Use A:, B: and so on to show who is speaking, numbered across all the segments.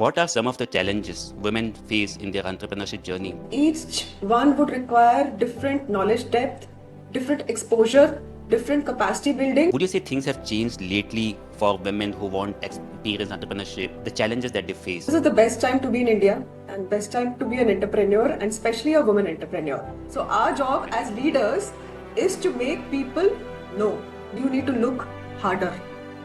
A: What are some of the challenges women face in their entrepreneurship journey?
B: Each one would require different knowledge depth, different exposure, different capacity building.
A: Would you say things have changed lately for women who want experience entrepreneurship, the challenges that they face?
B: This is the best time to be in India and best time to be an entrepreneur and especially a woman entrepreneur. So our job as leaders is to make people know you need to look harder.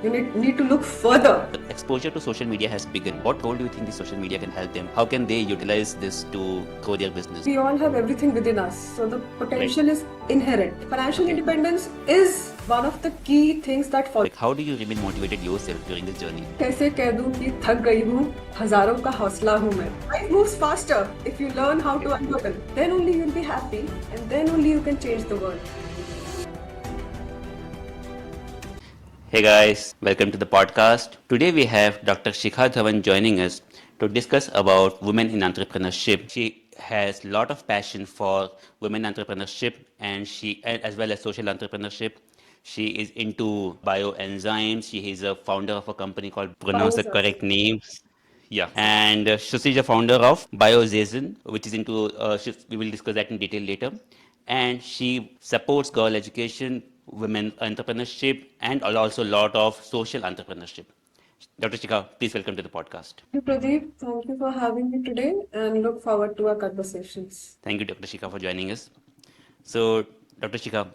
B: You need to look further.
A: Exposure to social media has begun. What role do you think the social media can help them? How can they utilize this to grow their business?
B: We all have everything within us, so the potential is inherent. Financial independence is one of the key things that follow.
A: Like, how do you remain motivated yourself during this journey?
B: कैसे कह दूं कि थक गई हूँ, हजारों का हौसला हूँ मैं. Life moves faster if you learn how to unburden. Then only you'll be happy, and then only you can change the world.
A: Hey guys, welcome to the podcast. Today we have Dr. Shikha Biozazen joining us to discuss about women in entrepreneurship. She has a lot of passion for women entrepreneurship and as well as social entrepreneurship. She is into bioenzymes. She is a founder of a company called, pronounce the correct names. Yeah, and so she's the founder of Biozazen, which is into, we will discuss that in detail later. And she supports girl education, women entrepreneurship, and also a lot of social entrepreneurship. Dr. Shikha, please welcome to the podcast.
B: Thank you, Pradeep. Thank you for having me today, and look forward to our conversations.
A: Thank you, Dr. Shikha, for joining us. So, Dr. Shikha,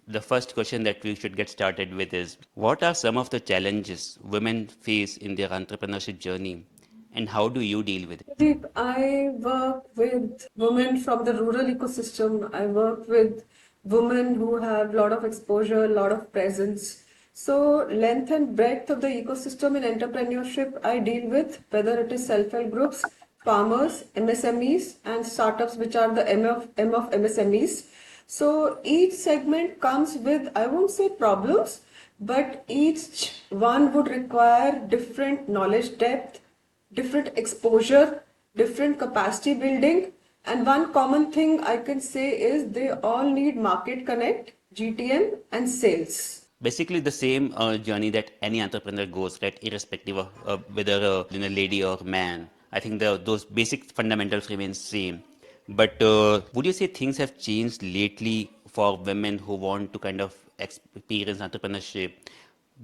A: the first question that we should get started with is, what are some of the challenges women face in their entrepreneurship journey, and how do you deal with it?
B: Pradeep, I work with women from the rural ecosystem. I work with women who have a lot of exposure, a lot of presence. So, length and breadth of the ecosystem in entrepreneurship I deal with, whether it is self-help groups, farmers, MSMEs, and startups, which are the M of MSMEs. So, each segment comes with, I won't say problems, but each one would require different knowledge depth, different exposure, different capacity building. And one common thing I can say is they all need market connect, GTM, and sales.
A: Basically, the same journey that any entrepreneur goes, right? Irrespective of whether a lady or man. I think those basic fundamentals remain same. But would you say things have changed lately for women who want to kind of experience entrepreneurship,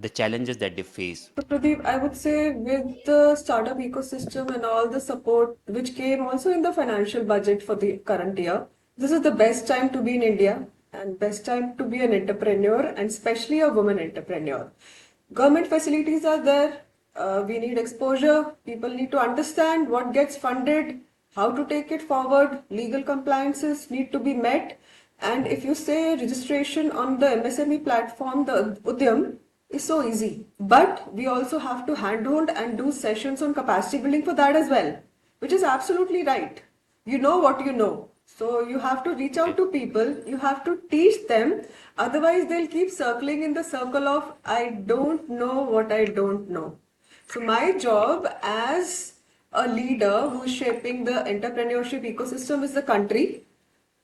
A: the challenges that they face?
B: So Pradeep, I would say with the startup ecosystem and all the support which came also in the financial budget for the current year, this is the best time to be in India and best time to be an entrepreneur and especially a woman entrepreneur. Government facilities are there. We need exposure. People need to understand what gets funded, how to take it forward. Legal compliances need to be met. And if you say registration on the MSME platform, the Udyam, is so easy. But we also have to handhold and do sessions on capacity building for that as well, which is absolutely right. You know what you know. So you have to reach out to people, you have to teach them, otherwise they'll keep circling in the circle of I don't know what I don't know. So my job as a leader who's shaping the entrepreneurship ecosystem is the country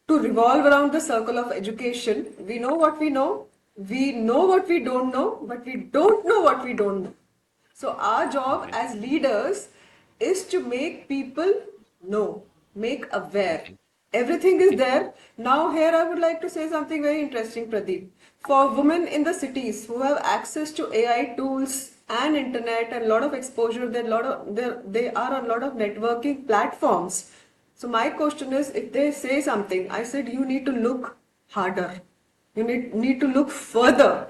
B: to revolve around the circle of education. We know what we know what we don't know, but we don't know what we don't know. So our job as leaders is to make people know, make aware. Everything is there. Now here I would like to say something very interesting, Pradeep. For women in the cities who have access to AI tools and internet and a lot of exposure, they are on a lot of networking platforms. So my question is, if they say something, I said you need to look harder. You need to look further.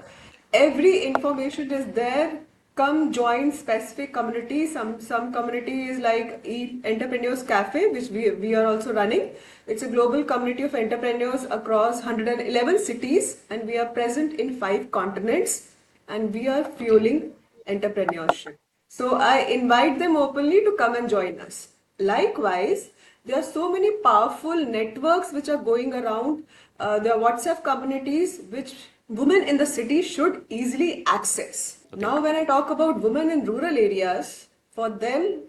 B: Every information is there. Come join specific communities. Some community is like Entrepreneurs Cafe, which we are also running. It's a global community of entrepreneurs across 111 cities, and we are present in 5 continents, and we are fueling entrepreneurship. So I invite them openly to come and join us. Likewise, there are so many powerful networks which are going around. There are WhatsApp communities which women in the city should easily access. Okay. Now, when I talk about women in rural areas, for them,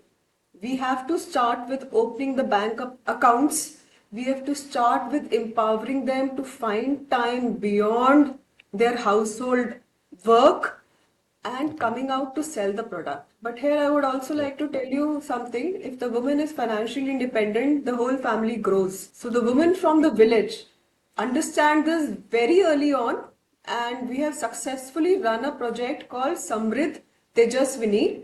B: we have to start with opening the bank accounts. We have to start with empowering them to find time beyond their household work and
A: Okay.
B: coming out to sell the product. But here I would also
A: Right.
B: like to tell you something. If the woman is financially independent, the whole family grows. So the women from the village understand this very early on, and we have successfully run a project called Samrid Tejaswini,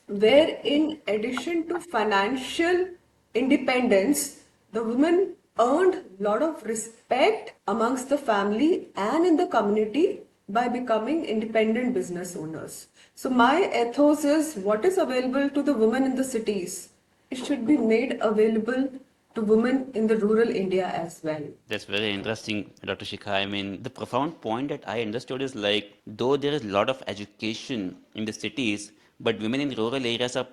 A: Okay.
B: where in addition to financial independence, the women earned a lot of respect amongst the family and in the community by becoming independent business owners. So my ethos is what is available to the women in the cities, it should be made available to women in the rural India as well.
A: That's very interesting, Dr. Shikha. I mean, the profound point that I understood is like, though there is a lot of education in the cities, but women in rural areas are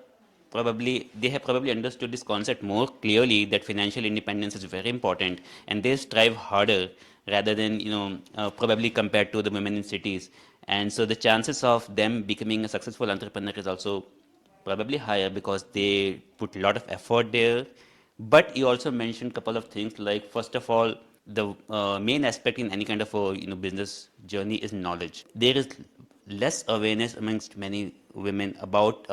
A: probably, they have probably understood this concept more clearly that financial independence is very important and they strive harder rather than, probably compared to the women in cities. And so the chances of them becoming a successful entrepreneur is also probably higher because they put a lot of effort there. But you also mentioned a couple of things like, first of all, the main aspect in any kind of a business journey is knowledge. There is less awareness amongst many women about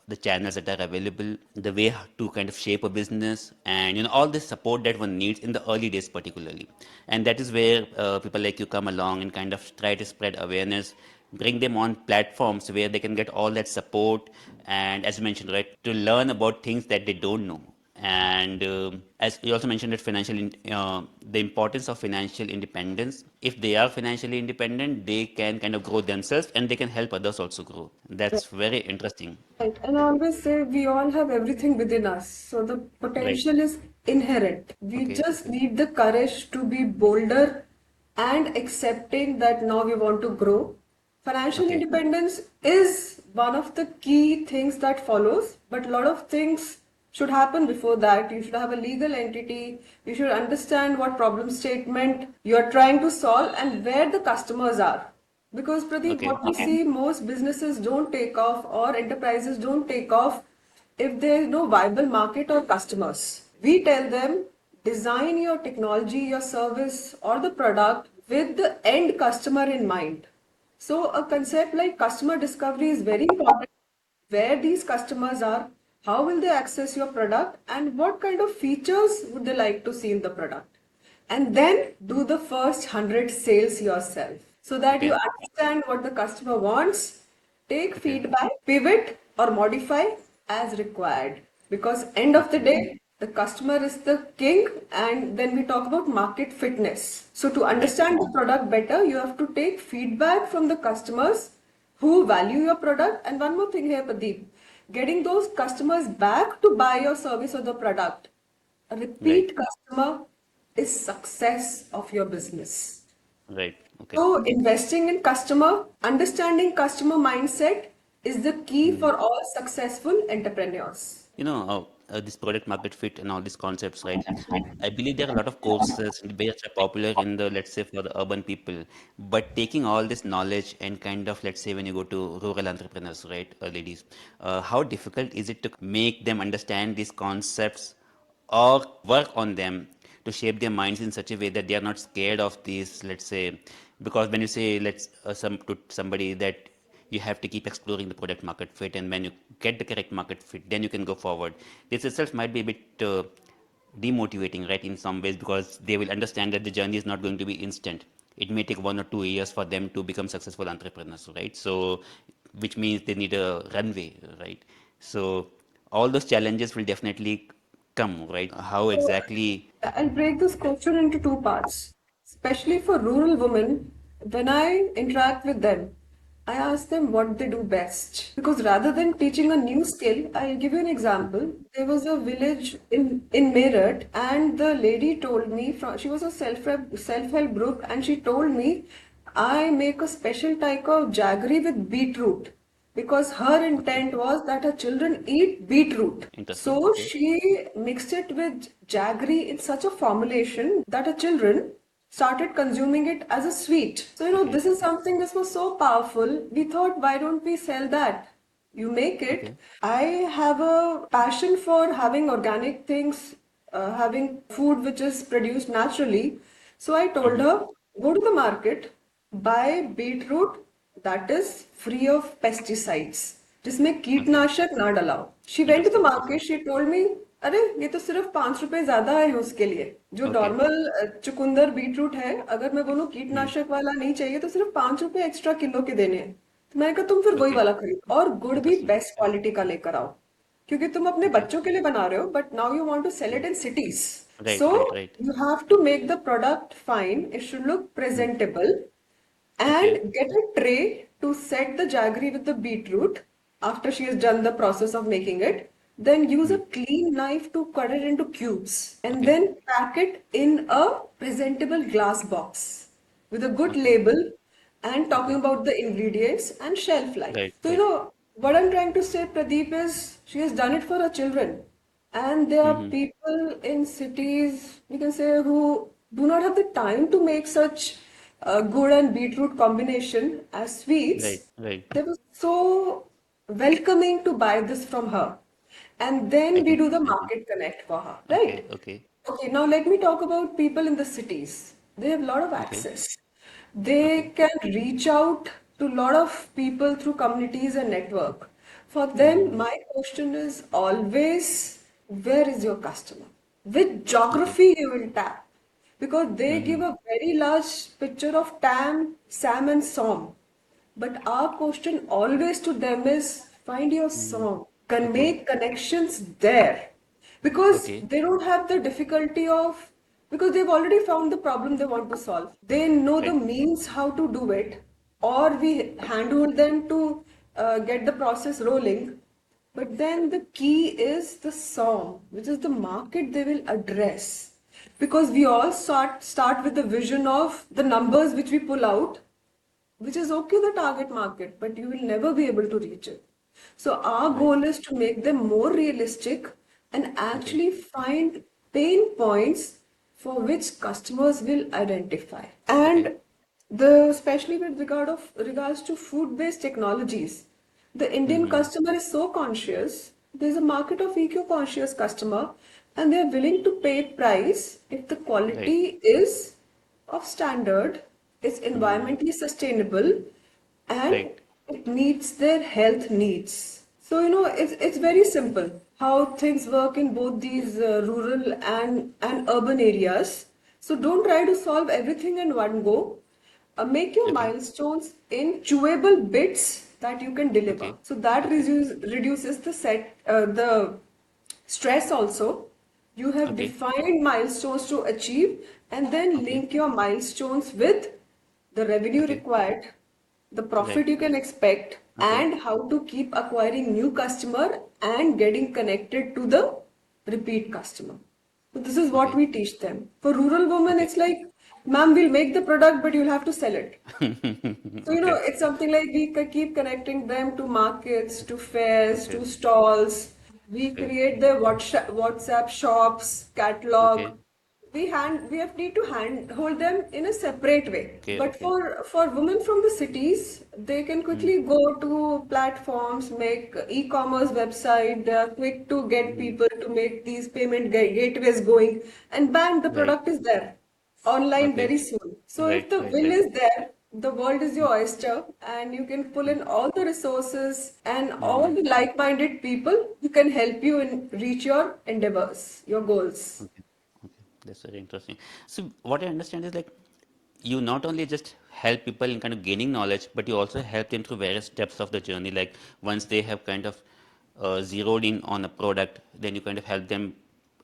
A: the channels that are available, the way to kind of shape a business, and all this support that one needs in the early days particularly. And that is where people like you come along and kind of try to spread awareness, bring them on platforms where they can get all that support, and as you mentioned, right, to learn about things that they don't know. And as you also mentioned that the importance of financial independence. If they are financially independent, they can kind of grow themselves and they can help others also grow. That's very interesting.
B: Right. And I always say we all have everything within us. So the
A: Right.
B: potential is inherent. We
A: Okay.
B: just need the courage to be bolder and accepting that now we want to grow. Financial
A: Okay.
B: independence is one of the key things that follows, but a lot of things should happen before that. You should have a legal entity. You should understand what problem statement you are trying to solve and where the customers are. Because Pradeep,
A: Okay.
B: what we see, most businesses don't take off or enterprises don't take off if there is no viable market or customers. We tell them design your technology, your service, or the product with the end customer in mind. So a concept like customer discovery is very important. Where these customers are, how will they access your product, and what kind of features would they like to see in the product? And then do the first 100 sales yourself so that you
A: Okay.
B: understand what the customer wants, take
A: Okay.
B: feedback, pivot or modify as required. Because end of the
A: Okay.
B: day, the customer is the king, and then we talk about market fitness. So to
A: Right.
B: understand the product better, you have to take feedback from the customers who value your product. And one more thing here, Pradeep, getting those customers back to buy your service or the product. A
A: Right.
B: repeat customer is success of your business.
A: Right. Okay.
B: So investing in customer, understanding customer mindset is the key
A: Hmm.
B: for all successful entrepreneurs.
A: This product market fit and all these concepts, right? I believe there are a lot of courses which are popular in the, let's say, for the urban people. But taking all this knowledge and kind of, let's say, when you go to rural entrepreneurs, right, ladies, how difficult is it to make them understand these concepts or work on them to shape their minds in such a way that they are not scared of these, let's say, because when you say let's to somebody that you have to keep exploring the product market fit, and when you get the correct market fit, then you can go forward. This itself might be a bit demotivating, right, in some ways, because they will understand that the journey is not going to be instant. It may take 1 or 2 years for them to become successful entrepreneurs, right? So which means they need a runway, right? So all those challenges will definitely come, right? How
B: So
A: exactly?
B: I'll break this question into two parts. Especially for rural women, when I interact with them, I ask them what they do best. Because rather than teaching a new skill, I'll give you an example. There was a village in Meerut, and the lady told me she was a self-help group, and she told me I make a special type of jaggery with beetroot because her
A: Okay,
B: intent was that her children eat beetroot.
A: interesting.
B: So
A: Okay.
B: she mixed it with jaggery in such a formulation that her children started consuming it as a sweet. So,
A: Okay.
B: this is something, this was so powerful. We thought, why don't we sell that? You make it.
A: Okay.
B: I have a passion for having organic things, having food which is produced naturally. So I told
A: Hmm.
B: her, go to the market, buy beetroot, that is free of pesticides, जिसमें
A: Okay.
B: कीटनाशक ना डलाओ. She went to the
A: Interesting. Okay.
B: market, she told me, अरे ये तो सिर्फ 5 रुपए ज्यादा है उसके लिए. जो
A: Okay.
B: नॉर्मल चुकंदर बीट रूट है, अगर मैं बोलूँ
A: Hmm.
B: कीटनाशक वाला नहीं चाहिए तो सिर्फ 5 रुपए एक्स्ट्रा किलो के देने हैं. तो मैंने कहा तुम फिर वही
A: Okay.
B: वाला खरीदो और गुड़ भी
A: Interesting.
B: बेस्ट क्वालिटी का लेकर आओ, क्योंकि तुम अपने
A: Okay.
B: बच्चों के लिए बना रहे हो, but now you want to sell
A: Hmm.
B: It in cities.
A: Right.
B: So
A: Right. Right.
B: you have to make the product fine. It should look
A: Hmm.
B: presentable, and
A: Okay.
B: get a tray to set the jaggery with the beetroot after she has done the process of making it. Then use a
A: Hmm.
B: clean knife to cut it into cubes and
A: Okay.
B: then pack it in a presentable glass box with a good
A: Okay.
B: label and talking
A: Okay.
B: about the ingredients and shelf life.
A: Right.
B: So,
A: Right.
B: what I'm trying to say, Pradeep, is she has done it for her children. And there are
A: Hmm.
B: people in cities, we can say, who do not have the time to make such good and beetroot combination as
A: Right.
B: sweets.
A: Right.
B: They were so welcoming to buy this from her. And
A: I
B: then we
A: can
B: do the
A: imagine.
B: market connect for her,
A: Okay.
B: right?
A: Okay.
B: Okay, now let me talk about people in the cities. They have a lot of
A: Okay.
B: access. They
A: Okay.
B: can reach out to a lot of people through communities and network. For them,
A: Hmm.
B: my question is always, where is your customer? Which
A: Okay.
B: geography you will tap? Because they
A: Hmm.
B: give a very large picture of Tam, Sam, and Som. But our question always to them is find your
A: Hmm.
B: song, can
A: Okay.
B: make connections there. Because
A: Okay.
B: they don't have the difficulty of, because they've already found the problem they want to solve. They know the
A: Right.
B: means how to do it, or we handhold them to get the process rolling. But then the key is the song, which is the market they will address. Because we all start with the vision of the numbers which we pull out, which is okay, the target market, but you will never be able to reach it. So our
A: Right.
B: goal is to make them more realistic and
A: Okay.
B: actually find pain points for which customers will identify. And
A: Okay.
B: the especially with regards to food-based technologies, the Indian
A: Hmm.
B: customer is so conscious. There's a market of eco-conscious customer, and they're willing to pay price if the
A: Right.
B: quality is of standard, is
A: Hmm.
B: environmentally sustainable, and
A: Right.
B: it meets their health needs. So, it's very simple how things work in both these rural and urban areas. So, don't try to solve everything in one go. Make your
A: Okay.
B: milestones in chewable bits that you can deliver.
A: Okay.
B: So that
A: Okay.
B: reduces the stress also. You have
A: Okay.
B: defined milestones to achieve, and then
A: Okay.
B: link your milestones with the revenue
A: Okay.
B: required, the
A: Right.
B: profit you can expect,
A: Okay.
B: and how to keep acquiring new customer and getting connected to the repeat customer. So this is what
A: Okay.
B: we teach them. For rural women,
A: Okay.
B: it's like, ma'am, we'll make the product, but you'll have to sell it. So,
A: Okay.
B: it's something like we keep connecting them to markets, to fairs,
A: Okay.
B: to stalls. We
A: Okay.
B: create their WhatsApp shops, catalog.
A: Okay.
B: We have need to hand hold them in a separate way.
A: Okay.
B: But
A: Okay.
B: for women from the cities, they can
A: Hmm.
B: quickly go to platforms, make e-commerce website. They are quick to get
A: Hmm.
B: people to make these payment gateways going, and bam, the
A: Right.
B: product is there online
A: Okay.
B: very soon. So if
A: Right.
B: the
A: Right.
B: will
A: Right.
B: is there, the world is your oyster, and you can pull in all the resources and all
A: Hmm.
B: the like-minded people who can help you in reach your endeavors, your goals.
A: Okay. Okay. That's very interesting. So what I understand is like you not only just help people in kind of gaining knowledge, but you also help them through various steps of the journey. Like once they have kind of zeroed in on a product, then you kind of help them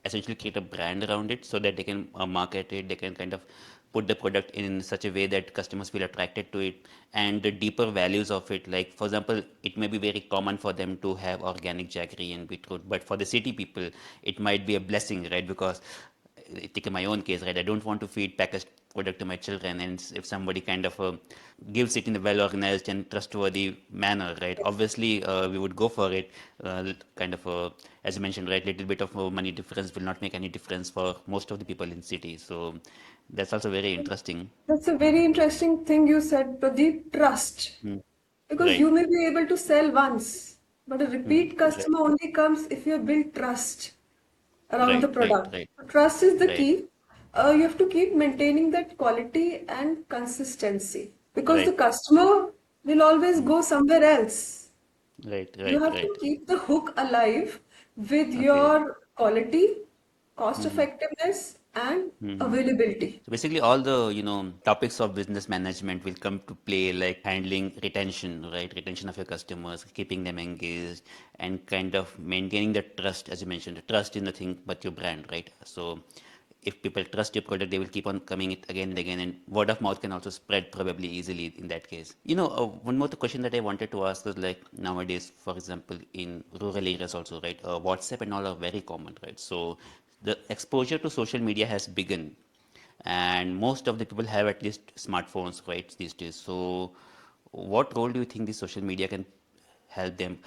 A: essentially create a brand around it so that they can market it, they can kind of put the product in such a way that customers feel attracted to it, and the deeper values of it. Like for example, it may be very common for them to have organic jaggery and beetroot, but for the city people it might be a blessing, right? Because take my own case, right? I don't want to feed packaged product to my children, and if somebody kind of gives it in a well organized and trustworthy manner, right? Obviously, we would go for it. Kind of, as you mentioned, right? Little bit of money difference will not make any difference for most of the people in cities. So that's also very interesting.
B: That's a very interesting thing you said, Pradeep. Trust.
A: Hmm.
B: Because
A: Right.
B: you may be able to sell once, but a
A: Hmm.
B: repeat
A: Right.
B: customer only comes if you have built trust around the
A: Right. Right.
B: product.
A: Right.
B: Trust is the
A: Right.
B: key. You have to keep maintaining that quality and consistency because the
A: Right.
B: customer will always go somewhere else.
A: Right,
B: You
A: right,
B: have to
A: right.
B: keep the hook alive with
A: Okay.
B: your quality, cost
A: Mm-hmm.
B: effectiveness, and
A: Mm-hmm.
B: availability.
A: So basically, all the topics of business management will come to play, like handling retention, right? Retention of your customers, keeping them engaged, and kind of maintaining the trust, as you mentioned, the trust in nothing but your brand, right? So if people trust your product, they will keep on coming it again and again, and word of mouth can also spread probably easily in that case. One more question that I wanted to ask is like nowadays, for example, in rural areas also, right? WhatsApp and all are very common, right? So the exposure to social media has begun, and most of the people have at least smartphones right these days. So what role do you think the social media can help them?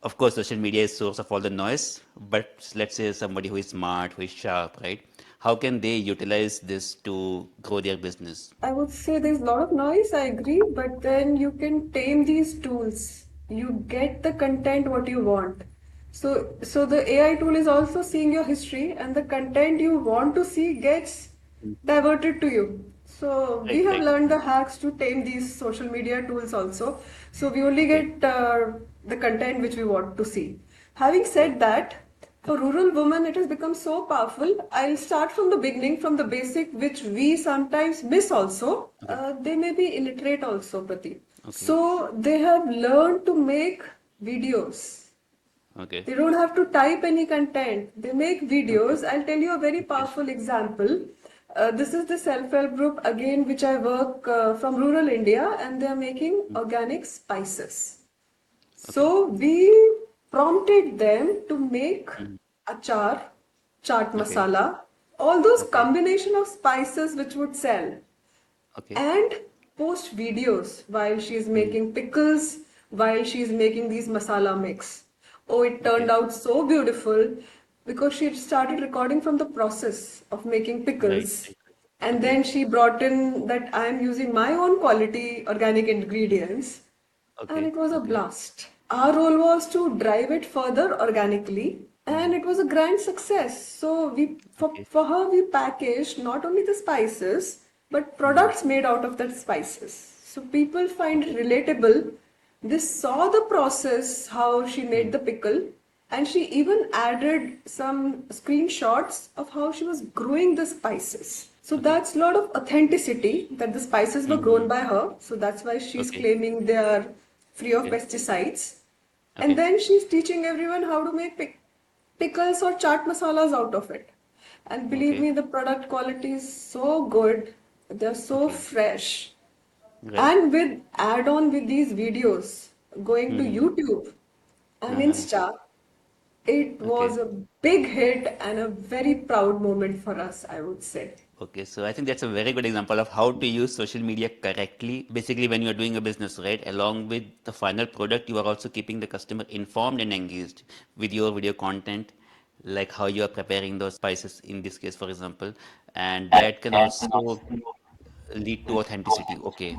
A: Of course, social media is source of all the noise, but let's say somebody who is smart, who is sharp, right? How can they utilize this to grow their business?
B: I would say there's a lot of noise, I agree, but then you can tame these tools. You get the content what you want. So the AI tool is also seeing your history, and the content you want to see gets diverted to you. So we
A: Right,
B: have
A: right.
B: learned the hacks to tame these social media tools also. So we only
A: Okay.
B: get the content which we want to see. Having
A: Right.
B: said that, for rural women, it has become so powerful. I'll start from the beginning, from the basic, which we sometimes miss also.
A: Okay.
B: They may be illiterate also, Pradeep.
A: Okay.
B: So they have learned to make videos.
A: Okay.
B: They don't have to type any content. They make
A: Okay.
B: videos. I'll tell you a very
A: Okay.
B: powerful example. This is the self-help group again, which I work from rural India, and they are making organic spices.
A: Okay.
B: So we prompted them to make achar, chaat
A: Okay.
B: masala, all those
A: Okay.
B: combination of spices which would sell,
A: Okay.
B: and post videos while she is
A: Mm.
B: making pickles, while she is making these masala mix. Oh, it turned
A: Okay.
B: out so beautiful because she started recording from the process of making
A: Right.
B: pickles.
A: Right.
B: And
A: Okay.
B: then she brought in that I am using my own quality organic ingredients, and
A: Okay.
B: it was a
A: Okay.
B: blast. Our role was to drive it further organically, and it was a grand success. So we,
A: Okay.
B: for her, we packaged not only the spices but
A: Mm.
B: products made out of that spices. So people find it
A: Okay.
B: relatable. They saw the process how she made
A: Mm.
B: the pickle, and she even added some screenshots of how she was growing the spices. So
A: Okay.
B: that's a lot of authenticity that the spices were grown
A: Mm-hmm.
B: by her. So that's why she's
A: Okay.
B: claiming they are free of
A: Okay.
B: pesticides. And
A: Okay.
B: then she's teaching everyone how to make pickles or chaat masalas out of it. And believe
A: Okay.
B: me, the product quality is so good. They're so
A: Okay.
B: fresh.
A: Right.
B: And with add on with these videos going to
A: Mm-hmm.
B: YouTube and
A: Uh-huh.
B: Insta, it was
A: Okay.
B: a big hit and a very proud moment for us, I would say.
A: Okay. So I think that's a very good example of how to use social media correctly. Basically, when you're doing a business, right, along with the final product, you are also keeping the customer informed and engaged with your video content, like how you are preparing those spices in this case, for example, and that can also lead to authenticity. Okay.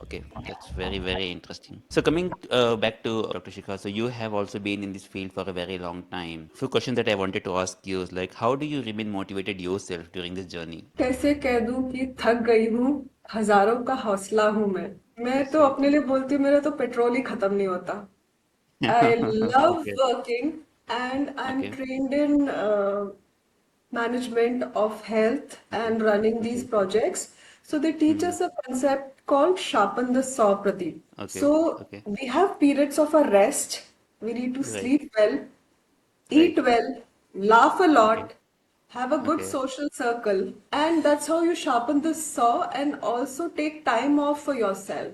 A: Okay, that's very, very interesting. So coming back to Dr. Shikha, so you have also been in this field for a very long time. Few questions that I wanted to ask you is like, how do you remain motivated yourself during this journey?
B: कैसे कह दूं कि थक गई हूँ, हजारों का हौसला हूँ मैं
A: That's
B: तो
A: right.
B: अपने लिए बोलती हूँ मेरा तो पेट्रोल ही खत्म नहीं होता. I love
A: Okay.
B: working, and I'm
A: Okay.
B: trained in management of health
A: Okay.
B: and running these
A: Okay.
B: projects. So they teach
A: Hmm.
B: us a concept called sharpen the saw, Pradeep.
A: Okay.
B: So
A: Okay.
B: we have periods of a rest. We need to
A: Right.
B: sleep well, eat
A: Right.
B: well, laugh a
A: Okay.
B: lot, have a good
A: Okay.
B: social circle, and that's how you sharpen the saw and also take time off for yourself.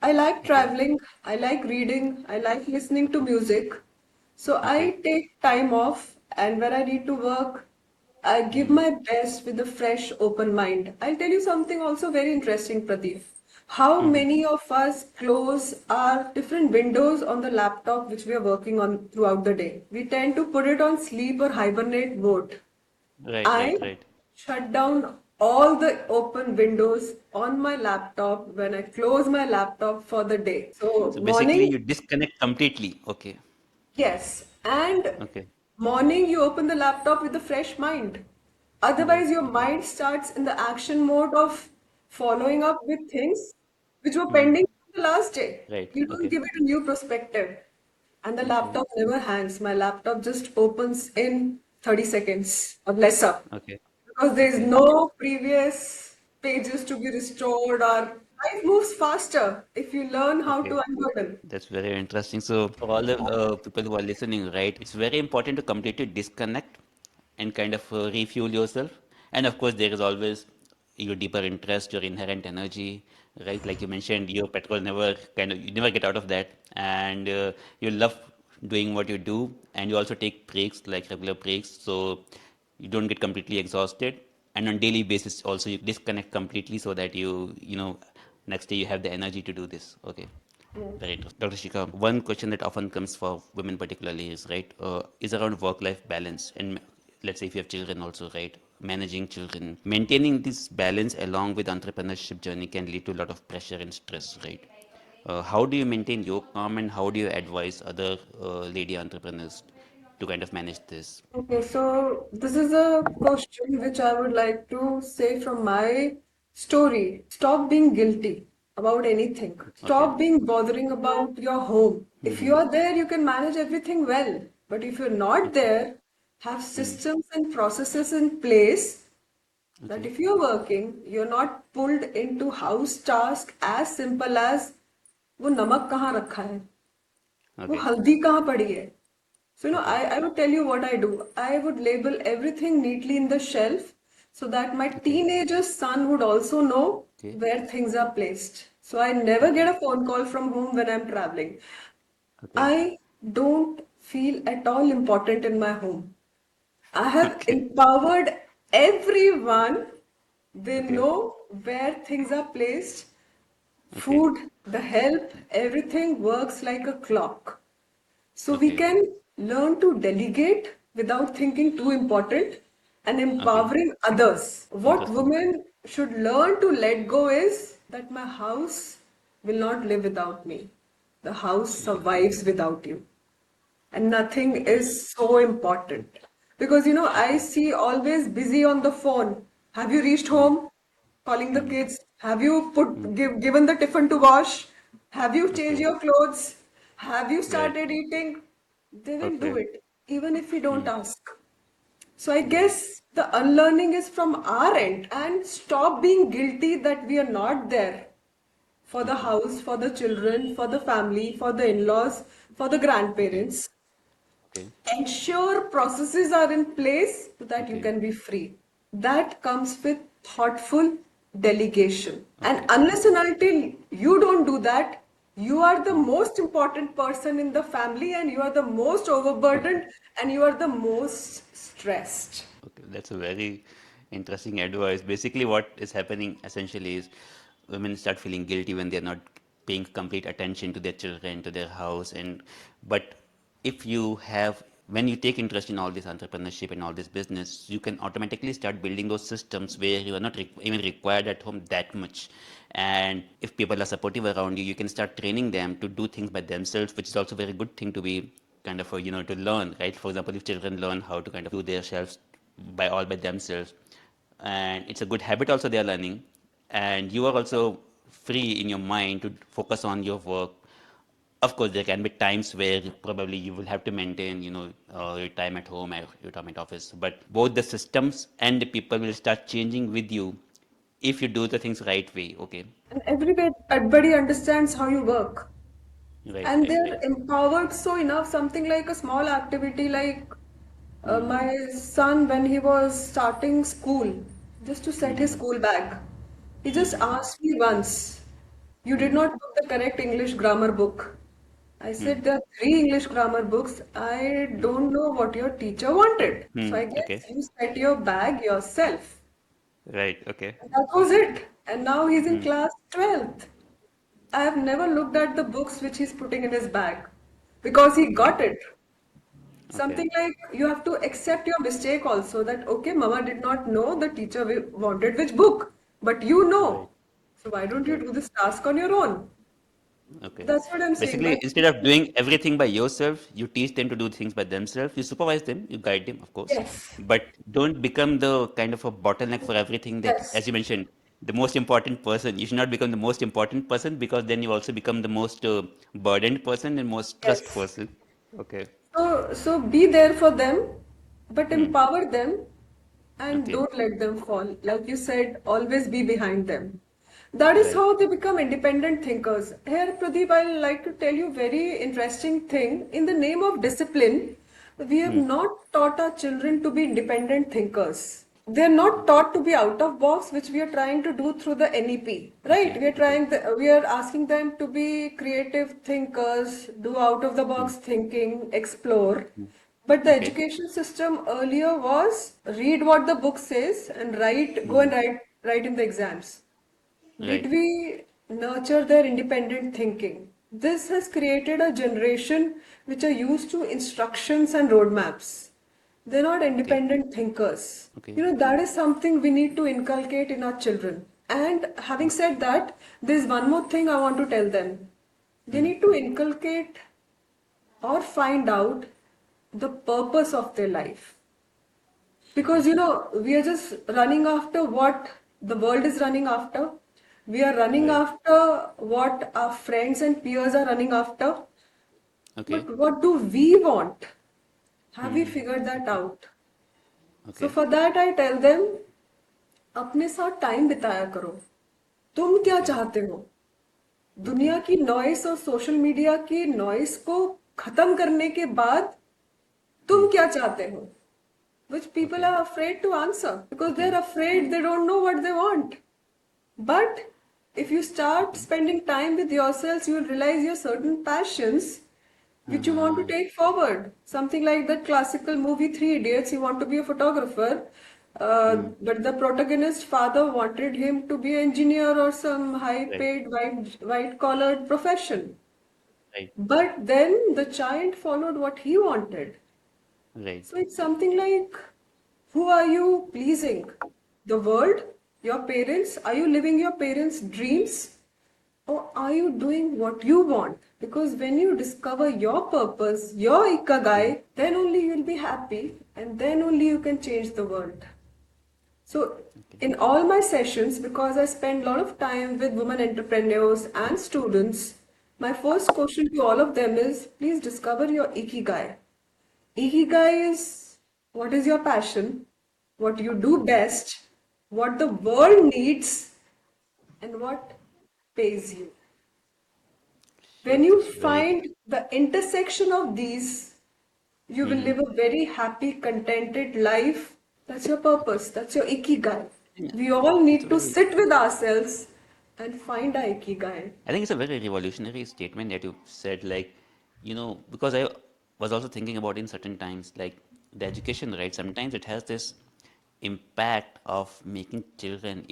B: I like
A: Okay.
B: traveling, I like reading, I like listening to music. So
A: Okay.
B: I take time off, and when I need to work, I give
A: Hmm.
B: my best with a fresh, open mind. I'll tell you something also very interesting, Pradeep. How
A: Hmm.
B: many of us close our different windows on the laptop which we are working on throughout the day? We tend to put it on sleep or hibernate mode.
A: Right.
B: I
A: Right. Right.
B: shut down all the open windows on my laptop when I close my laptop for the day. So
A: So basically,
B: morning,
A: you disconnect completely. Okay.
B: yes, and
A: Okay.
B: morning you open the laptop with a fresh mind. Otherwise,
A: Right.
B: your
A: Okay.
B: mind starts in the action mode of following up with things which were
A: Hmm.
B: pending. the last day.
A: Right.
B: You don't
A: Okay.
B: give it a new perspective. And the
A: Okay.
B: laptop never hangs. My laptop just opens in 30 seconds or lesser.
A: Okay.
B: Because there is
A: Okay.
B: no previous pages to be restored, or life moves faster if you learn how
A: Okay.
B: to unburden.
A: That's very interesting. So, for all the people who are listening, right, it's very important to completely disconnect and kind of refuel yourself. And of course, there is always your deeper interest, your inherent energy, right? Like you mentioned, your petrol never you never get out of that. And you love doing what you do. And you also take breaks, like regular breaks. So, you don't get completely exhausted. And on daily basis, also, you disconnect completely so that next day you have the energy to do this. Okay. Very interesting. Dr. Shikha, one question that often comes for women particularly is, right, is around work-life balance. And let's say if you have children also, right, managing children. Maintaining this balance along with entrepreneurship journey can lead to a lot of pressure and stress, right? How do you maintain your calm and how do you advise other lady entrepreneurs to kind of manage this?
B: Okay, so this is a question which I would like to say from my story. Stop being guilty about anything.
A: Okay.
B: Stop being bothering about your home. If you are there, you can manage everything well. But if you're not
A: Okay.
B: there, have systems and processes in place that
A: Okay.
B: if you're working, you're not pulled into house task as simple as वो नमक कहाँ रखा है, वो
A: Okay.
B: हल्दी कहाँ पड़ी है. So,
A: Okay.
B: I would tell you what I do. I would label everything neatly in the shelf so that my
A: Okay.
B: teenager son would also know
A: Okay.
B: where things are placed. So I never
A: Okay.
B: get a phone call from home when I'm traveling.
A: Okay.
B: I don't feel at all important in my home. I have
A: Okay.
B: empowered everyone. They
A: Okay.
B: know where things are placed.
A: Okay.
B: Food, the help, everything works like a clock. So we
A: Okay.
B: can learn to delegate without thinking too important and
A: Okay.
B: empowering others. What
A: Interesting.
B: women should learn to let go is that my house will not live without me. The house
A: Okay.
B: survives without you. And nothing
A: Right.
B: is so important. Because I
A: Okay.
B: see always busy on the phone. Have you reached
A: Hmm.
B: home? Calling the
A: Hmm.
B: kids. Have you
A: Hmm.
B: given the tiffin to wash? Have you changed
A: Okay.
B: your clothes? Have you
A: Right.
B: started eating? They will do
A: Okay.
B: it, even if we don't
A: Hmm.
B: ask. So I
A: Right.
B: guess the unlearning is from our end, and stop being guilty that we are not there for the
A: Okay.
B: house, for the children, for the family, for the in-laws, for the
A: Okay.
B: grandparents.
A: Okay.
B: Ensure processes are in place so that you
A: Okay.
B: can be free. That comes with thoughtful delegation. And
A: Okay.
B: unless and until you don't do that, you are the
A: Hmm.
B: most important person in the family, and you are the most overburdened, and you are the most stressed.
A: Okay, that's a very interesting advice. Basically, what is happening essentially is women start feeling guilty when they're not paying complete attention to their children, to their house, and but if you have when you take interest in all this entrepreneurship and all this business, you can automatically start building those systems where you are not even required at home that much. And if people are supportive around you, you can start training them to do things by themselves, which is also a very good thing to be kind of to learn, right? For example, if children learn how to kind of do their shelves by themselves, and it's a good habit also they are learning, and you are also free in your mind to focus on your work. Of course, there can be times where probably you will have to maintain, your time at home or your time at office. But both the systems and the people will start changing with you if you do the things right way. Okay.
B: And everybody understands how you work.
A: Right.
B: And
A: Right.
B: they're
A: Right.
B: empowered so enough, something like a small activity like
A: Hmm.
B: my son when he was starting school, just to set his
A: Hmm.
B: school bag, he just
A: Hmm.
B: asked me once, you did
A: Hmm.
B: not put the correct English grammar book. I
A: Hmm.
B: said there are three English grammar books. I
A: Hmm.
B: don't know what your teacher wanted. So
A: Hmm.
B: I guess
A: Okay.
B: you set your bag yourself.
A: Right. Okay.
B: And that was it. And now he's in
A: Hmm.
B: class 12th. I have never looked at the books which he's putting in his bag because he
A: Okay.
B: got it.
A: Okay.
B: Something like you have to accept your mistake also that, okay, Mama did not know the teacher wanted which book, but you
A: Right.
B: know. So why don't you
A: Right.
B: do this task on your own?
A: Okay.
B: That's what I'm saying.
A: Basically,
B: But
A: instead of doing everything by yourself, you teach them to do things by themselves. You supervise them, you guide them, of course,
B: yes,
A: but don't become the kind of a bottleneck for everything that, as
B: yes.
A: you mentioned, the most important person. You should not become the most important person because then you also become the most burdened person and most stressed
B: Yes.
A: person. Okay.
B: So be there for them, but
A: Hmm.
B: empower them and
A: Okay.
B: don't let them fall. Like you said, always be behind them. That is
A: Right.
B: how they become independent thinkers. Here, Pradeep, I like to tell you very interesting thing. In the name of discipline, we have
A: Hmm.
B: not taught our children to be independent thinkers. They're not taught to be out of box, which we are trying to do through the NEP, right?
A: Okay. Okay.
B: We are asking them to be creative thinkers, do out of the
A: Hmm.
B: box thinking, explore. But the
A: Okay.
B: education system earlier was read what the book says and go and
A: Hmm.
B: write in the exams. Did
A: Right.
B: we nurture their independent thinking? This has created a generation which are used to instructions and roadmaps. They're not
A: Okay.
B: independent thinkers.
A: Okay.
B: You know, that is something we need to inculcate in our children. And having said that, there's one more thing I want to tell them. They
A: Hmm.
B: need to inculcate or find out the purpose of their life.
A: Okay.
B: Because we are just running after what the world is running after. We are running
A: Right.
B: after what our friends and peers are running after.
A: Okay.
B: But what do we want? Have we
A: Hmm.
B: figured that
A: Okay.
B: out? So
A: Okay.
B: for that I tell them, अपने साथ time बिताया करो. तुम क्या
A: Okay.
B: चाहते हो?
A: Okay.
B: दुनिया की नॉइस और सोशल मीडिया की नॉइस को खत्म करने के बाद
A: Hmm.
B: तुम क्या चाहते हो? Which people
A: Okay.
B: are afraid to answer because they're
A: Okay.
B: afraid they don't know what they want. But if you start
A: Okay.
B: spending time with yourselves, you will realize your certain passions which you want to
A: Uh-huh.
B: take forward. Something like that classical movie Three Idiots, he want to be a photographer,
A: Hmm.
B: but the protagonist father wanted him to be an engineer or some high
A: Right.
B: paid white collared profession.
A: Right.
B: But then the child followed what he wanted.
A: Right.
B: So it's something like, who are you pleasing? The world? Your parents? Are you living your parents' dreams? Or are you doing what you want? Because when you discover your purpose, your
A: Hmm.
B: ikagai, then only you'll be happy and then only you can change the world. So,
A: Okay.
B: in all my sessions, because I spend a lot of time with women entrepreneurs and students, my first question to all of them is please discover your ikigai. Ikigai is what is your passion, what you do
A: Hmm.
B: best, what the world needs, and what pays you. When you
A: Very.
B: find the intersection of these, you will
A: Hmm.
B: live a very happy, contented life. That's your purpose, that's your ikigai.
A: Yeah.
B: We all
A: It's a
B: need to
A: very.
B: sit with ourselves and find our ikigai.
A: I think it's a very revolutionary statement that you said, like, because I was also thinking about in certain times, like the education, right? Sometimes it has this impact of making children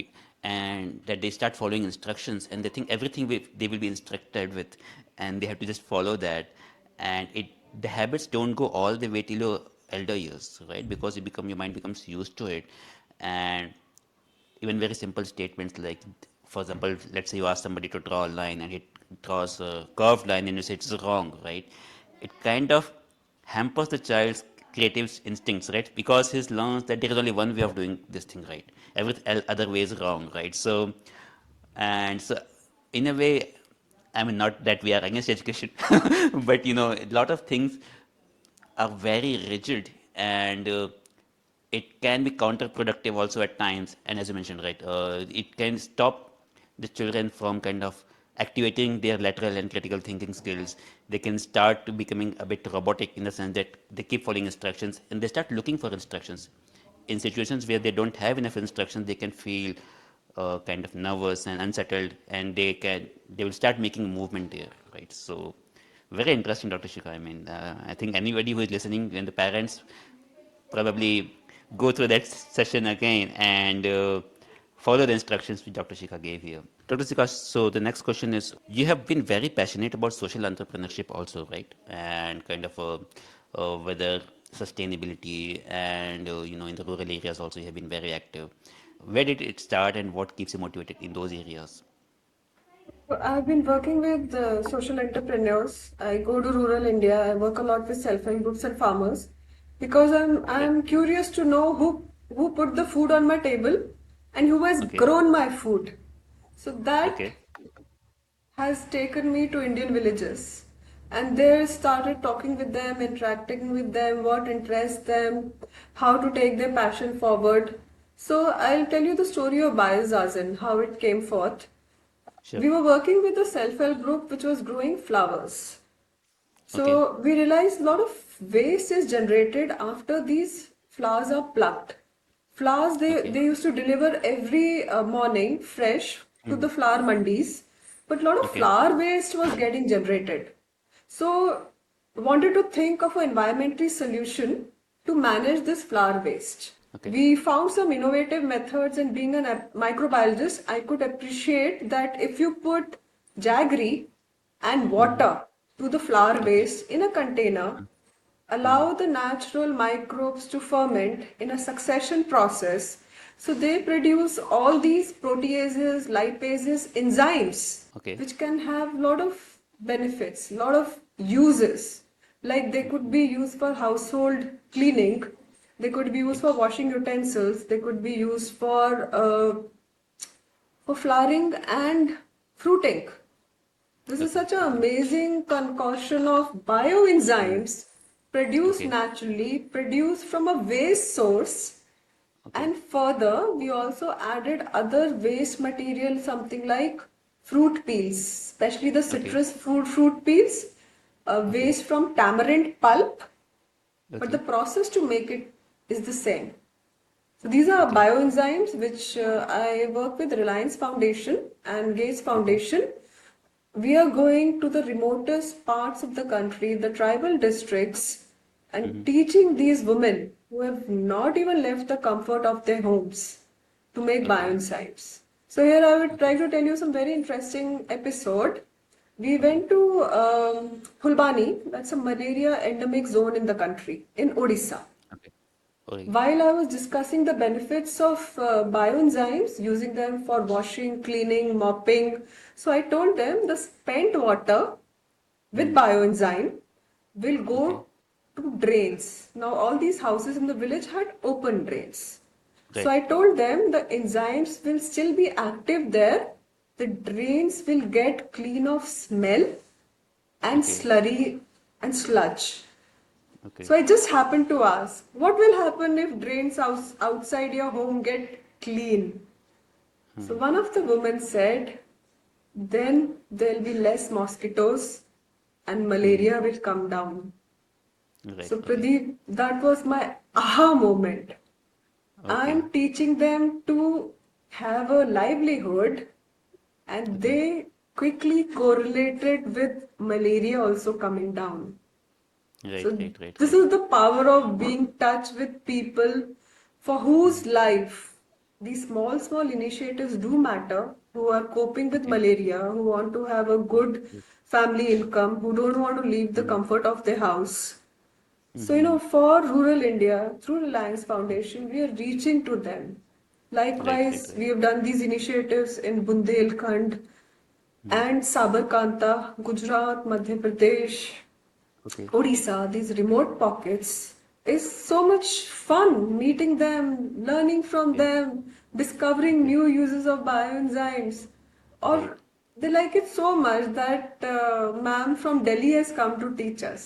A: and that they start following instructions and they think everything they will be instructed with and they have to just follow that. And the habits don't go all the way till your elder years, right? Because your mind becomes used to it. And even very simple statements like, for example, let's say you ask somebody to draw a line and it draws a curved line and you say it's wrong, right? It kind of hampers the child's creative instincts, right? Because he learns that there is only one way of doing this thing, right? Every other way is wrong, right? So in a way, I mean, not that we are against education, but a lot of things are very rigid and it can be counterproductive also at times. And as you mentioned, right, it can stop the children from kind of activating their lateral and critical thinking skills. They can start to becoming a bit robotic in the sense that they keep following instructions and they start looking for instructions. In situations where they don't have enough instructions, they can feel kind of nervous and unsettled, and they will start making movement there, right? So very interesting, Dr. Shikha. I mean, I think anybody who is listening and the parents probably go through that session again and follow the instructions which Dr. Shikha gave here. Dr. Shikha, so the next question is, you have been very passionate about social entrepreneurship also, right? And kind of whether sustainability and, in the rural areas also you have been very active. Where did it start and what keeps you motivated in those areas?
B: I've been working with social entrepreneurs. I go to rural India. I work a lot with self-help groups and farmers because I'm
A: Right.
B: I'm curious to know who put the food on my table and who has
A: Okay.
B: grown my food. So that
A: Okay.
B: has taken me to Indian villages. And there started talking with them, interacting with them, what interests them, how to take their passion forward. So I'll tell you the story of Biozazen, how it came forth.
A: Sure.
B: We were working with a self-help group which was growing flowers.
A: Okay.
B: So we realized a lot of waste is generated after these flowers are plucked. Flowers
A: Okay.
B: they used to deliver every morning fresh to the flower mandis, but a lot of
A: Okay.
B: flower waste was getting generated. So wanted to think of an environmental solution to manage this flower waste.
A: Okay.
B: We found some innovative methods, and being a microbiologist, I could appreciate that if you put jaggery and
A: Mm-hmm.
B: water to the flour
A: Okay.
B: waste in a container,
A: Mm-hmm.
B: allow the natural microbes to ferment in a succession process. So they produce all these proteases, lipases, enzymes,
A: Okay.
B: which can have a lot of benefits, a lot of uses. Like they could be used for household cleaning, they could be used
A: Okay.
B: for washing utensils, they could be used for flowering and fruiting. This is
A: Okay.
B: such an
A: Okay.
B: amazing concoction of
A: Mm.
B: bioenzymes produced
A: Okay.
B: naturally, produced from a waste source.
A: Okay.
B: And further, we also added other waste material, something like fruit peels, especially the
A: Okay.
B: citrus fruit peels,
A: Okay.
B: waste from tamarind pulp, but the
A: Okay.
B: process to make it is the same. So these are
A: Okay.
B: bioenzymes which I work with Reliance Foundation and Gates
A: Okay.
B: Foundation. We are going to the remotest parts of the country, the tribal districts, and
A: Mm-hmm.
B: teaching these women who have not even left the comfort of their homes to make
A: Okay.
B: bioenzymes. So here I would try
A: Okay.
B: to tell you some very interesting episode. We
A: Okay.
B: went to Hulbani, that's a malaria endemic zone in the country, in Odisha.
A: Okay. Okay.
B: While I was discussing the benefits of bioenzymes, using them for washing, cleaning, mopping, so I told them the spent water with
A: Mm.
B: bioenzyme will
A: Okay.
B: go to drains. Now, all these houses in the village had open drains. So
A: Right.
B: I told them the enzymes will still be active there. The drains will get clean of smell and
A: Okay.
B: slurry and sludge.
A: Okay.
B: So I just happened to ask, what will happen if drains outside your home get clean? So
A: Mm.
B: one of the women said, then there'll be less mosquitoes and
A: Mm.
B: malaria will come down.
A: Right.
B: So
A: Okay.
B: Pradeep, that was my aha moment.
A: Okay.
B: I'm teaching them to have a livelihood, and
A: Okay.
B: they quickly correlated with malaria also coming down.
A: Right.
B: So
A: Right. Right.
B: this
A: Right.
B: is the power of being in touch with people for whose
A: Mm.
B: life these small, small initiatives do matter, who are coping with
A: Okay.
B: malaria, who want to have a good
A: Yes.
B: family income, who don't want to leave the
A: Mm.
B: comfort of their house. So,
A: Mm-hmm.
B: for rural India, through Reliance Foundation, we are reaching to them.
A: Right. Right.
B: Likewise,
A: Right.
B: we have done these initiatives in Bundelkhand
A: Mm.
B: and Sabarkantha, Gujarat, Madhya Pradesh,
A: Okay.
B: Odisha, these remote pockets, is so much fun meeting them, learning from
A: Okay.
B: them, discovering
A: Okay.
B: new uses of bioenzymes. Or
A: Right.
B: they like it so much that ma'am from Delhi has come to teach us.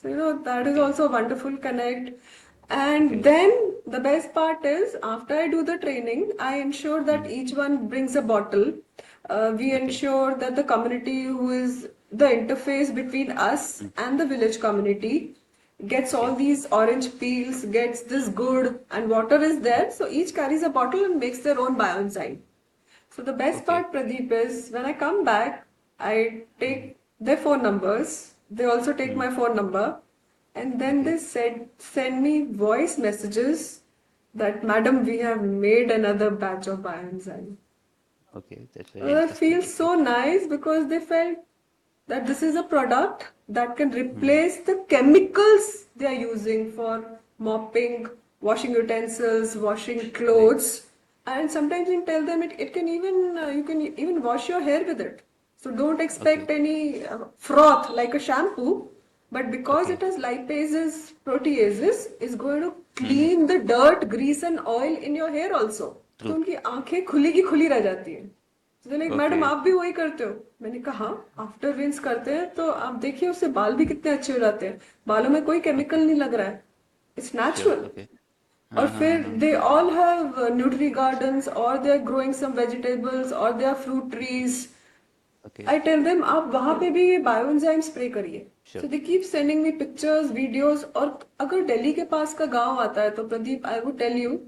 B: So, that is
A: Okay.
B: also a wonderful connect. And
A: Okay.
B: then the best part is, after I do the training, I ensure that
A: Mm.
B: each one brings a bottle. We
A: Okay.
B: ensure that the community who is the interface between us
A: Mm.
B: and the village community gets all
A: Okay.
B: these orange peels, gets this good, and water is there. So each carries a bottle and makes their own bioenzyme. So the best
A: Okay.
B: part, Pradeep, is when I come back, I
A: Mm.
B: take their phone numbers. They also take
A: Mm.
B: my phone number, and then
A: Okay.
B: they said send me voice messages that, Madam, we have made another batch of bioenzyme.
A: Okay. That's very
B: That
A: interesting.
B: feels
A: Okay.
B: so nice because they felt that this is a product that can
A: Mm.
B: replace the chemicals they are using for mopping, washing utensils, washing
A: Right.
B: clothes. And sometimes you can tell them it can even you can even wash your hair with it. So don't
A: Okay.
B: expect any froth like a shampoo, but because it
A: Okay.
B: has lipases, proteases, is going to
A: Mm.
B: clean the dirt, grease, and oil in your hair also. तो
A: True.
B: उनकी आंखें खुली की खुली रह जाती है। तो लाइक मैडम
A: Okay.
B: आप भी वही करते हो? मैंने कहा हाँ, आफ्टर विंस करते हैं तो आप देखिए उससे बाल भी कितने अच्छे हो जाते हैं, बालों में कोई केमिकल
A: Okay.
B: नहीं लग रहा है, इट्स
A: Sure.
B: नेचुरल।
A: Okay.
B: और
A: हाँ हाँ हाँ
B: फिर
A: हाँ.
B: They all have nutri gardens और they are growing some vegetables और they are fruit trees.
A: Okay.
B: I tell them आप वहां पे भी ये बायोएंजाइम स्प्रे करिए।
A: Sure.
B: So they keep sending me pictures videos. और अगर दिल्ली के पास का गांव आता है तो Pradeep I would tell you,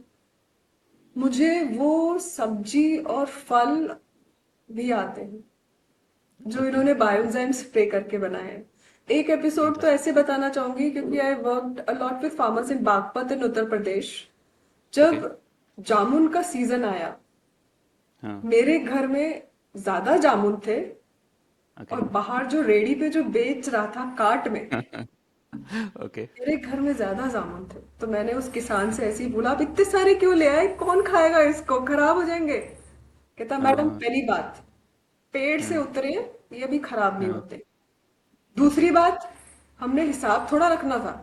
B: मुझे वो सब्जी और फल भी आते हैं जो
A: Okay.
B: इन्होंने बायोएंजाइम स्प्रे करके बनाए हैं। एक एपिसोड तो
A: Interesting.
B: ऐसे बताना चाहूंगी क्योंकि I worked a lot with farmers in Baghpat in Uttar Pradesh.
A: Okay.
B: जब जामुन का सीजन आया,
A: हाँ.
B: मेरे घर में ज्यादा जामुन थे और
A: Okay.
B: बाहर जो रेडी पे जो बेच रहा था कार्ट में,
A: Okay.
B: मेरे घर में ज्यादा जामुन थे। तो मैंने उस किसान से ऐसे ही बोला आप इतने सारे क्यों ले आए, कौन खाएगा इसको, खराब हो जाएंगे। कहता मैडम
A: हाँ
B: पहली बात, पेड़ से
A: हाँ
B: उतरे ये भी खराब नहीं
A: हाँ.
B: होते।
A: Okay.
B: दूसरी बात, हमने हिसाब थोड़ा रखना था,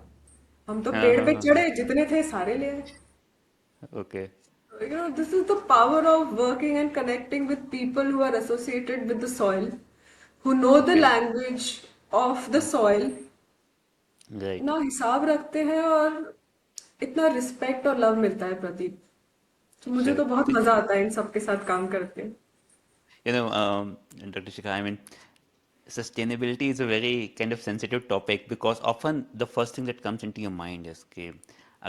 B: हम तो
A: हाँ
B: पेड़
A: हाँ
B: पे
A: हाँ हाँ.
B: चढ़े जितने थे सारे ले आए।
A: Okay.
B: This is the power of working and connecting with people who are associated with the soil, who know the
A: Correct.
B: language of the soil,
A: Right.
B: इतना हिसाब रखते हैं और इतना रिस्पेक्ट और लव मिलता है प्रदीप। तो मुझे
A: Sure.
B: तो बहुत
A: So,
B: मजा आता है इन सबके साथ काम करके।
A: Dr. Shikha, I mean, sustainability is a very kind of sensitive topic because often the first thing that comes into your mind is कि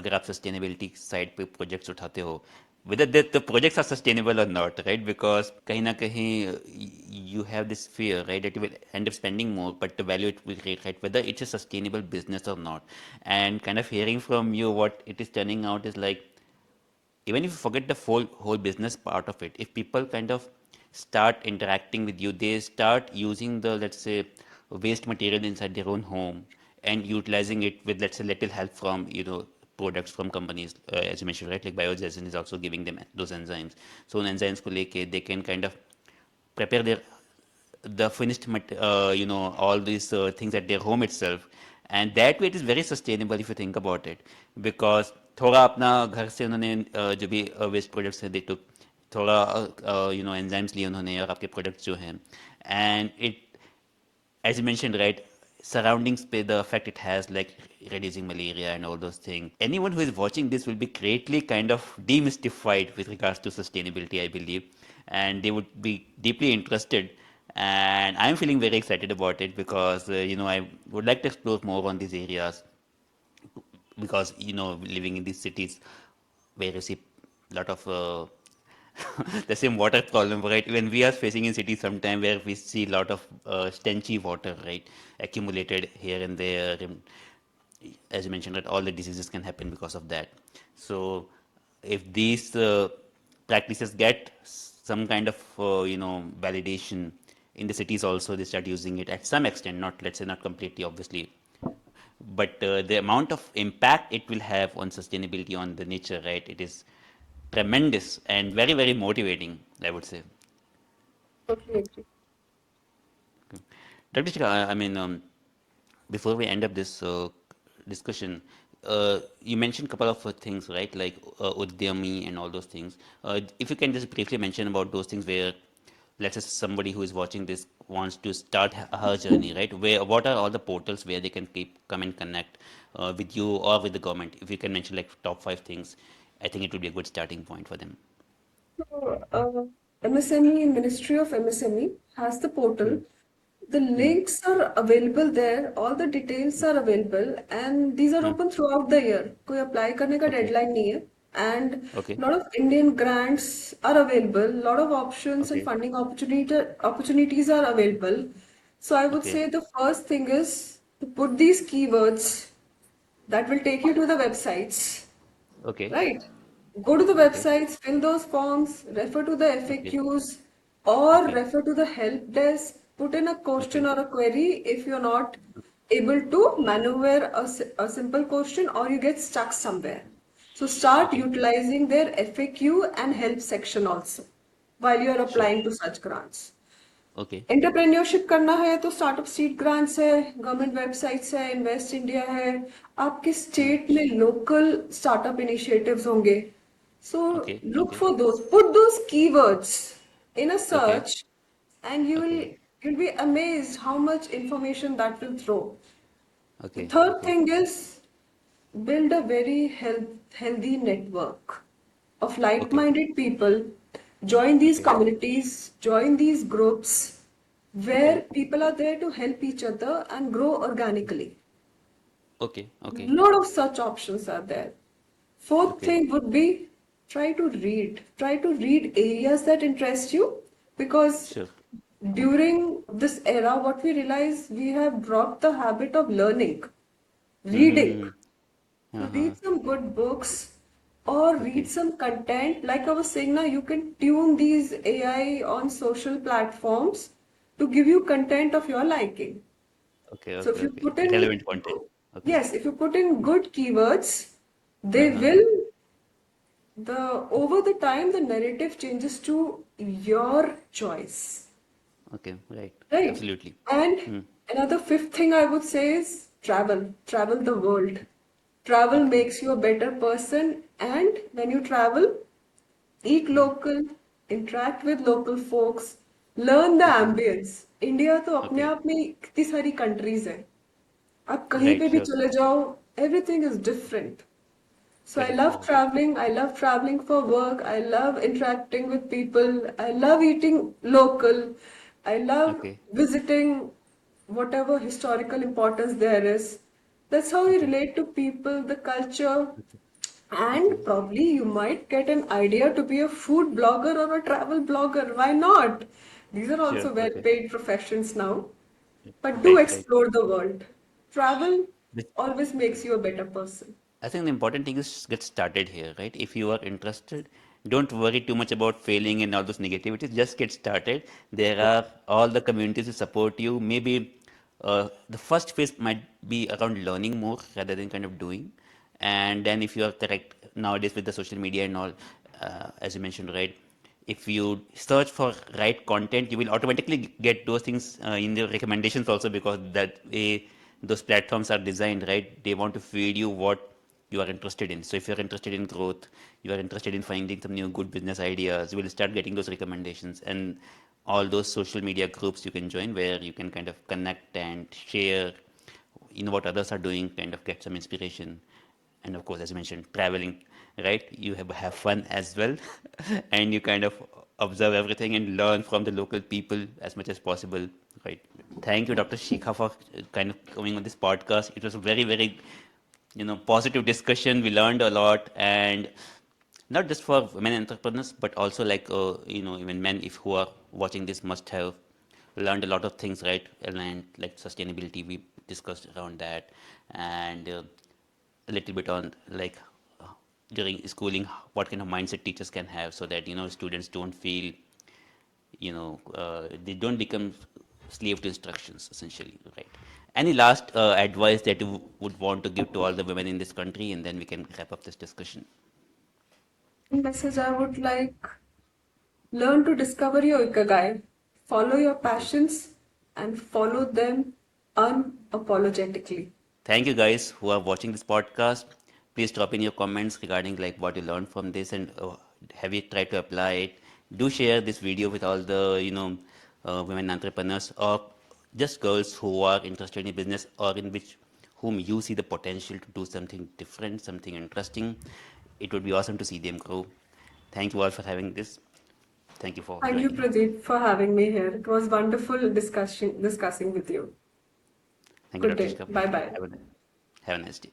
A: अगर आप sustainability side पे projects उठाते हो, whether the projects are sustainable or not, right? Because कहीं ना कहीं you have this fear, right, that you will end up spending more, but the value it will create, right? Whether it's a sustainable business or not. And kind of hearing from you what it is turning out is like even if you forget the whole business part of it, if people kind of start interacting with you, they start using the, let's say, waste material inside their own home and utilizing it with, let's say, little help from products from companies, as you mentioned, right? Like Biozazen is also giving them those enzymes. So उन enzymes को लेके they can kind of prepare the finished all these things at their home itself, and that way it is very sustainable if you think about it, because थोड़ा अपना घर से उन्होंने जो भी वेस्ट प्रोडक्ट्स हैं दे टुक थोड़ा एंजाइम्स लिए उन्होंने और आपके प्रोडक्ट्स जो हैं, and it, as you mentioned, right, surroundings pay the effect it has, like reducing malaria and all those things. Anyone who is watching this will be greatly kind of demystified with regards to sustainability, I believe, and they would be deeply interested. And I'm feeling very excited about it because I would like to explore more on these areas, because living in these cities where you see a lot of the same water problem, right? When we are facing in cities sometime where we see a lot of stenchy water, right, accumulated here and there, and as you mentioned, that all the diseases can happen because of that. So if these practices get some kind of validation in the cities also, they start using it at some extent, not, let's say, not completely obviously, but the amount of impact it will have on sustainability, on the nature, right, it is tremendous and very very motivating, I would say.
B: Totally agree.
A: Dr. Shikha, I mean, before we end up this discussion, you mentioned a couple of things, right? Like Udyami and all those things. If you can just briefly mention about those things where, let's say, somebody who is watching this wants to start her journey, right? Where, what are all the portals where they can come and connect with you or with the government? If you can mention like top 5 things, I think it would be a good starting point for them.
B: So, MSME, Ministry of MSME has the portal. The
A: Hmm.
B: links are available there, all the details are available, and these are
A: Huh.
B: open throughout the year. कोई apply करने का
A: Okay.
B: deadline नहीं है. And
A: Okay.
B: lot of Indian grants are available, lot of options and
A: Okay.
B: funding opportunities are available. So I would
A: Okay.
B: say the first thing is to put these keywords that will take you to the websites.
A: Okay.
B: Right. Go to the
A: Okay.
B: websites, fill those forms, refer to the
A: Okay.
B: FAQs, or
A: Okay.
B: refer to the help desk. Put in a question
A: Okay.
B: or a query if you're not able to maneuver a simple question or you get stuck somewhere. So start
A: Okay.
B: utilizing their FAQ and help section also while you're
A: Sure.
B: applying to such grants.
A: Okay.
B: Entrepreneurship करना है तो startup seed grants है, government websites है, invest India है, आपके
A: Hmm.
B: State में local startup initiatives होंगे, So
A: Okay.
B: look
A: Okay.
B: for those, put those keywords in a
A: Okay.
B: search, and
A: Okay.
B: you'll be amazed how much information that will throw. The
A: Okay.
B: third
A: Okay.
B: thing is build a very healthy network of
A: Okay.
B: like-minded people. Join these
A: Okay.
B: communities, join these groups where
A: Okay.
B: people are there to help each other and grow organically.
A: Okay. Okay.
B: Lot of such options are there. Fourth
A: Okay.
B: thing would be try to read. Try to read areas that interest you because
A: Sure.
B: during this era, what we realize we have dropped the habit of learning, reading.
A: Mm-hmm.
B: So
A: Uh-huh.
B: read some good books or read
A: Okay.
B: some content. Like I was saying now, you can tune these AI on social platforms to give you content of your liking.
A: Okay.
B: So
A: Okay.
B: if you
A: Okay.
B: put in,
A: Relevant content. Okay.
B: yes, if you put in good keywords, they
A: Uh-huh.
B: will, the over the time, the narrative changes to your choice,
A: Okay. Right.
B: right?
A: Absolutely.
B: And
A: Hmm.
B: another fifth thing I would say is travel. Travel the world. Travel
A: Okay.
B: makes you a better person, and when you travel, eat
A: Hmm.
B: local, interact with local folks, learn the
A: Okay.
B: ambience. India तो अपने
A: Okay.
B: आप में कितनी सारी countries है. आप कहीं
A: Right.
B: पे भी
A: Sure.
B: चले जाओ, everything is different. So I
A: Correct.
B: love
A: Correct.
B: traveling. I love traveling for work. I love interacting with people. I love eating local. I love
A: Okay.
B: visiting whatever historical importance there is. That's how you
A: Okay.
B: relate to people, the culture,
A: Okay. Okay.
B: and probably you might get an idea to be a food blogger or a travel blogger. Why not? These are
A: Sure.
B: also well
A: Okay.
B: paid professions now. But do
A: Right. Right.
B: explore the world. Travel
A: This-
B: always makes you a better person.
A: I think the important thing is get started here, right? If you are interested, don't worry too much about failing and all those negativities. Just get started. There are all the communities to support you. Maybe the first phase might be around learning more rather than kind of doing. And then if you are correct nowadays with the social media and all, as you mentioned, right? If you search for right content, you will automatically get those things in the recommendations also because that way those platforms are designed, right? They want to feed you what you are interested in. So if you're interested in growth, you are interested in finding some new good business ideas, you will start getting those recommendations and all those social media groups you can join where you can kind of connect and share, what others are doing, kind of get some inspiration. And of course, as you mentioned, traveling, right? You have fun as well, and you kind of observe everything and learn from the local people as much as possible, right? Thank you, Dr. Shikha, for kind of coming on this podcast. It was a very, very, positive discussion. We learned a lot, and not just for women entrepreneurs, but also like, even men, if who are watching this, must have learned a lot of things, right? And like sustainability, we discussed around that, and a little bit on like uh, during schooling, what kind of mindset teachers can have so that students don't feel they don't become slave to instructions essentially, right? Any last advice that you would want to give to all the women in this country, and then we can wrap up this discussion.
B: Message I would like learn to discover your ikigai, follow your
A: Okay.
B: passions, and follow them unapologetically.
A: Thank you guys who are watching this podcast. Please drop in your comments regarding like what you learned from this and have you tried to apply it. Do share this video with all the women entrepreneurs or just girls who are interested in business or in which whom you see the potential to do something different, something interesting. It would be awesome to see them grow. Thank you all for having this. Thank you for
B: Thank you,
A: joining.
B: Pradeep, for having me here. It was wonderful discussing with you.
A: Thank you,
B: Good
A: Dr.
B: day.
A: Shikha.
B: Bye bye.
A: Have a, have a nice day.